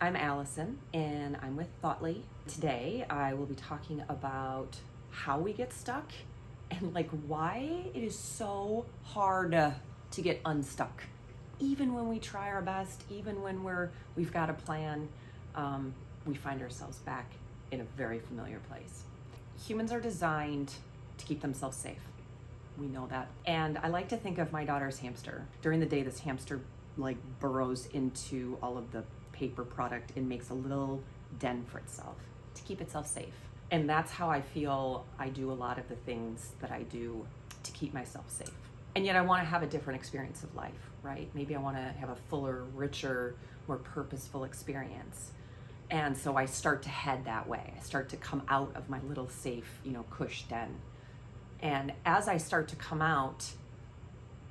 I'm Allison and I'm with Thoughtly. Today I will be talking about how we get stuck and why it is so hard to get unstuck. Even when we try our best, even when we've got a plan, we find ourselves back in a very familiar place. Humans are designed to keep themselves safe. We know that. And I like to think of my daughter's hamster. During the day, this hamster burrows into all of the paper product and makes a little den for itself to keep itself safe. And that's how I feel I do a lot of the things that I do to keep myself safe. And yet I want to have a different experience of life, right? Maybe I want to have a fuller, richer, more purposeful experience. And so I start to head that way. I start to come out of my little safe, cush den. And as I start to come out,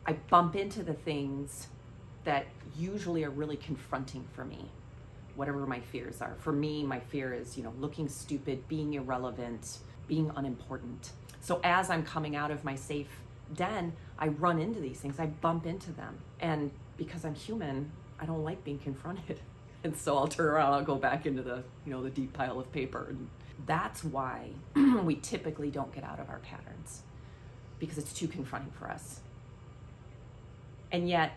I bump into the things that usually are really confronting for me, whatever my fears are. For me, my fear is, looking stupid, being irrelevant, being unimportant. So as I'm coming out of my safe den, I run into these things, I bump into them. And because I'm human, I don't like being confronted. And so I'll turn around, I'll go back into the deep pile of paper. And that's why we typically don't get out of our patterns, because it's too confronting for us. And yet,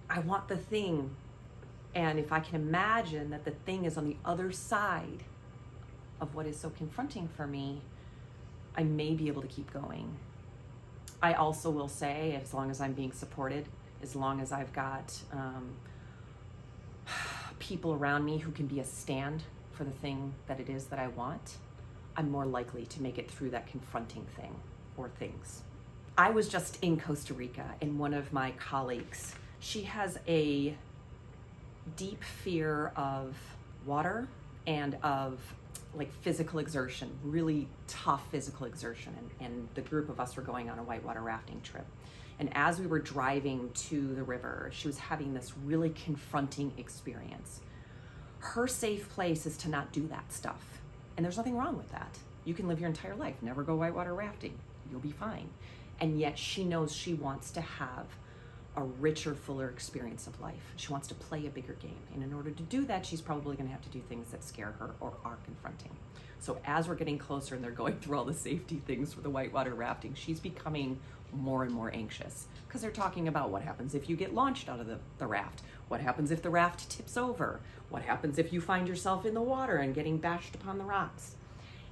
I want the thing, and if I can imagine that the thing is on the other side of what is so confronting for me, I may be able to keep going. I also will say, as long as I'm being supported, as long as I've got people around me who can be a stand for the thing that it is that I want, I'm more likely to make it through that confronting thing or things. I was just in Costa Rica, and one of my colleagues, she has a deep fear of water and of physical exertion, really tough physical exertion. And the group of us were going on a whitewater rafting trip. And as we were driving to the river, she was having this really confronting experience. Her safe place is to not do that stuff. And there's nothing wrong with that. You can live your entire life, never go whitewater rafting. You'll be fine. And yet she knows she wants to have a richer, fuller experience of life. She wants to play a bigger game. And in order to do that, she's probably going to have to do things that scare her or are confronting. So as we're getting closer and they're going through all the safety things for the whitewater rafting, she's becoming more and more anxious, because they're talking about what happens if you get launched out of the raft, what happens if the raft tips over, what happens if you find yourself in the water and getting bashed upon the rocks.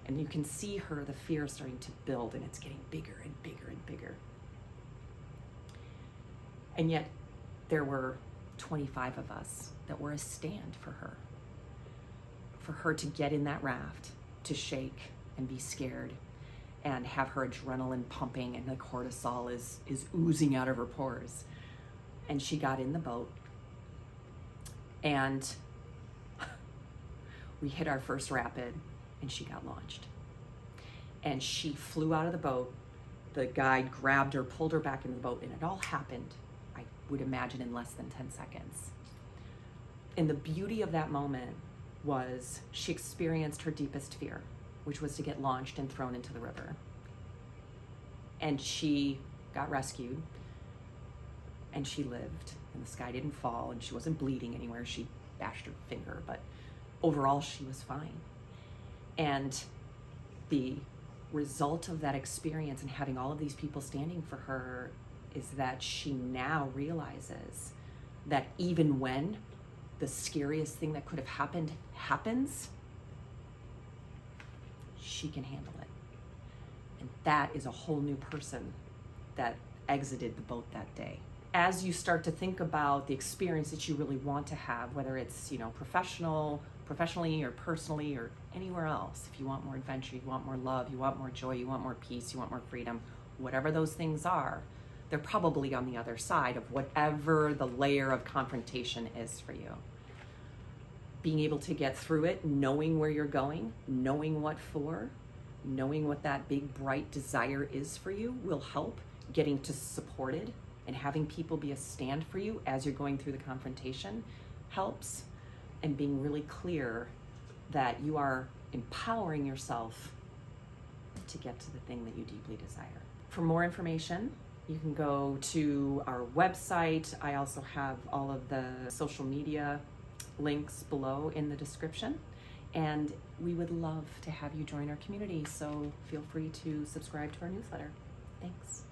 And you can see her, the fear starting to build, and it's getting bigger and bigger and bigger. And yet there were 25 of us that were a stand for her to get in that raft, to shake and be scared and have her adrenaline pumping, and the cortisol is oozing out of her pores. And she got in the boat, and we hit our first rapid, and she got launched. And she flew out of the boat. The guide grabbed her, pulled her back into the boat, and it all happened, I would imagine, in less than 10 seconds. And the beauty of that moment was she experienced her deepest fear, which was to get launched and thrown into the river. And she got rescued, and she lived, and the sky didn't fall, and she wasn't bleeding anywhere. She bashed her finger, but overall she was fine. And the result of that experience and having all of these people standing for her is that she now realizes that even when the scariest thing that could have happened happens, she can handle it. And that is a whole new person that exited the boat that day. As you start to think about the experience that you really want to have, whether it's professionally or personally or anywhere else, if you want more adventure, you want more love, you want more joy, you want more peace, you want more freedom, whatever those things are, they're probably on the other side of whatever the layer of confrontation is for you. Being able to get through it, knowing where you're going, knowing what for, knowing what that big bright desire is for you will help. Getting to supported and having people be a stand for you as you're going through the confrontation helps. And being really clear that you are empowering yourself to get to the thing that you deeply desire. For more information, you can go to our website. I also have all of the social media links below in the description. And we would love to have you join our community, so feel free to subscribe to our newsletter. Thanks.